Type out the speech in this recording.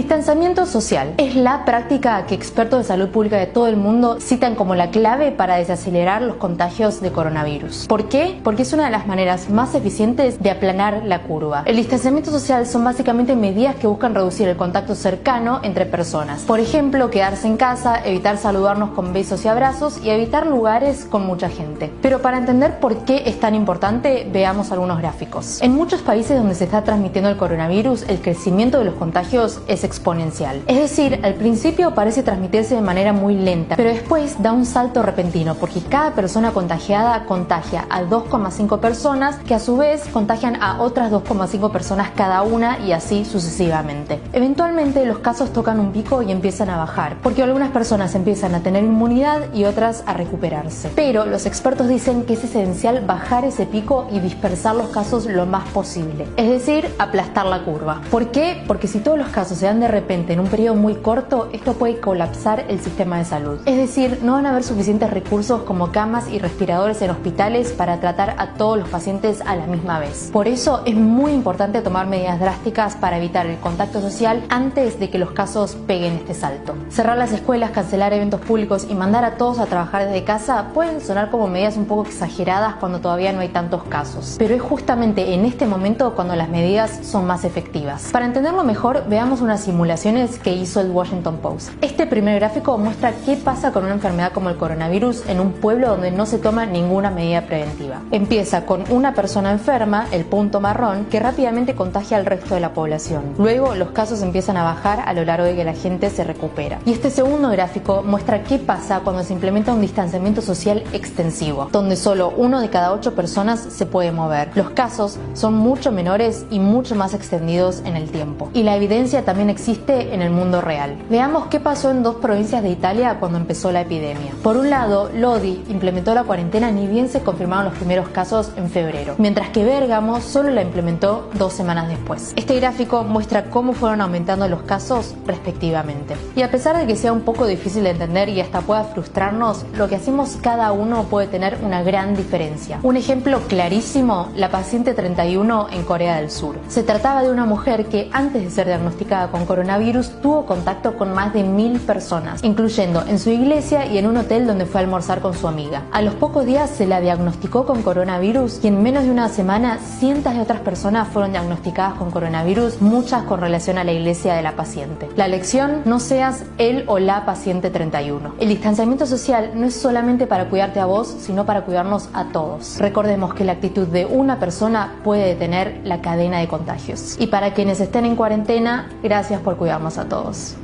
distanciamiento social es la práctica que expertos de salud pública de todo el mundo citan como la clave para desacelerar los contagios de coronavirus. ¿Por qué? Porque es una de las maneras más eficientes de aplanar la curva. El distanciamiento social son básicamente medidas que buscan reducir el contacto cercano entre personas. Por ejemplo, quedarse en casa, evitar saludarnos con besos y abrazos y evitar lugares con mucha gente. Pero para entender por qué es tan importante, veamos algunos gráficos. En muchos países donde se está transmitiendo el coronavirus, el crecimiento de los contagios es exponencial. Es decir, al principio parece transmitirse de manera muy lenta, pero después da un salto repentino porque cada persona contagiada contagia a 2,5 personas que a su vez contagian a otras 2,5 personas cada una y así sucesivamente. Eventualmente los casos tocan un pico y empiezan a bajar porque algunas personas empiezan a tener inmunidad y otras a recuperarse. Pero los expertos dicen que es esencial bajar ese pico y dispersar los casos lo más posible, es decir, aplastar la curva. ¿Por qué? Porque si todos los casos se dan de repente en un periodo muy corto, esto puede colapsar el sistema de salud. Es decir, no van a haber suficientes recursos como camas y respiradores en hospitales para tratar a todos los pacientes a la misma vez. Por eso es muy importante tomar medidas drásticas para evitar el contacto social antes de que los casos peguen este salto. Cerrar las escuelas, cancelar eventos públicos y mandar a todos a trabajar desde casa pueden sonar como medidas un poco exageradas cuando todavía no hay tantos casos. Pero es justamente en este momento cuando las medidas son más efectivas. Para entenderlo mejor, veamos unas simulaciones que hizo el Washington Post. Este primer gráfico muestra qué pasa con una enfermedad como el coronavirus en un pueblo donde no se toma ninguna medida preventiva. Empieza con una persona enferma, el punto marrón, que rápidamente contagia al resto de la población. Luego los casos empiezan a bajar a lo largo de que la gente se recupera. Y este segundo gráfico muestra qué pasa cuando se implementa un distanciamiento social extensivo, donde solo 1 de cada 8 personas se puede mover. Los casos son mucho menores y mucho más extendidos en el tiempo. Y la evidencia también existe en el mundo real. Veamos qué pasó en 2 provincias de Italia cuando empezó la epidemia. Por un lado, Lodi implementó la cuarentena ni bien se confirmaron los primeros casos en febrero, mientras que Bérgamo solo la implementó 2 semanas después. Este gráfico muestra cómo fueron aumentando los casos respectivamente. Y a pesar de que sea un poco difícil de entender y hasta pueda frustrarnos, lo que hacemos cada uno puede tener una gran diferencia. Un ejemplo clarísimo, la paciente 31 en Corea del Sur. Se trataba de una mujer que antes de ser diagnosticada con coronavirus tuvo contacto con más de 1000 personas, incluyendo en su iglesia y en un hotel donde fue a almorzar con su amiga. A los pocos días se la diagnosticó con coronavirus y en menos de una semana cientos de otras personas fueron diagnosticadas con coronavirus, muchas con relación a la iglesia de la paciente. La lección: no seas el o la paciente 31. El distanciamiento social no es solamente para cuidarte a vos, sino para cuidarnos a todos. Recordemos que la actitud de una persona puede detener la cadena de contagios. Y para quienes estén en cuarentena, gracias por cuidarnos a todos.